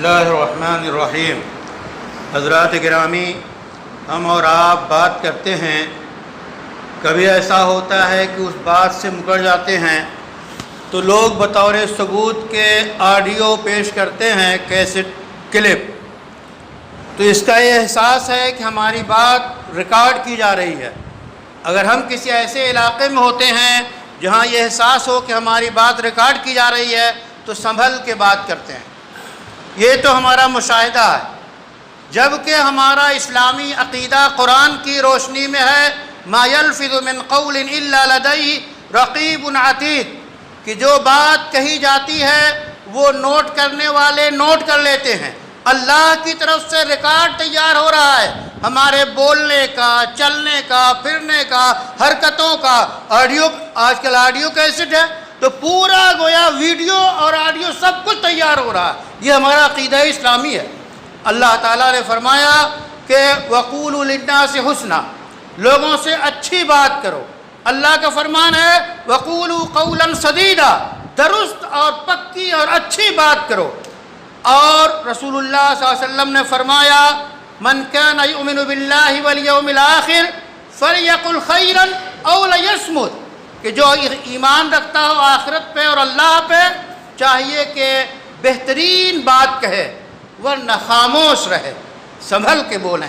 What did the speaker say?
اللہ الرحمن الرحیم۔ حضرات گرامی، ہم اور آپ بات کرتے ہیں، کبھی ایسا ہوتا ہے کہ اس بات سے مکر جاتے ہیں تو لوگ بطور ثبوت کے آڈیو پیش کرتے ہیں، کیسٹ کلپ، تو اس کا یہ احساس ہے کہ ہماری بات ریکارڈ کی جا رہی ہے۔ اگر ہم کسی ایسے علاقے میں ہوتے ہیں جہاں یہ احساس ہو کہ ہماری بات ریکارڈ کی جا رہی ہے تو سنبھل کے بات کرتے ہیں۔ یہ تو ہمارا مشاہدہ ہے، جبکہ ہمارا اسلامی عقیدہ قرآن کی روشنی میں ہے، ما یلفظ من قول الا لدیہ رقیب عتید، کہ جو بات کہی جاتی ہے وہ نوٹ کرنے والے نوٹ کر لیتے ہیں۔ اللہ کی طرف سے ریکارڈ تیار ہو رہا ہے ہمارے بولنے کا، چلنے کا، پھرنے کا، حرکتوں کا۔ آڈیو، آج کل آڈیو کیسٹ ہے تو پورا گویا ویڈیو اور آڈیو سب کچھ تیار ہو رہا ہے۔ یہ ہمارا عقیدہ اسلامی ہے۔ اللہ تعالیٰ نے فرمایا کہ وَقُولُوا لِلنَّاسِ حُسْنًا، لوگوں سے اچھی بات کرو۔ اللہ کا فرمان ہے وَقُولُوا قَوْلًا سَدِيدًا، درست اور پکی اور اچھی بات کرو۔ اور رسول اللہ صلی اللہ علیہ وسلم نے فرمایا من كان يؤمن بالله واليوم الآخر فليقل خيرا أو ليصمت، کہ جو ایمان رکھتا ہو آخرت پہ اور اللہ پہ، چاہیے کہ بہترین بات کہے ورنہ خاموش رہے، سنبھل کے بولیں۔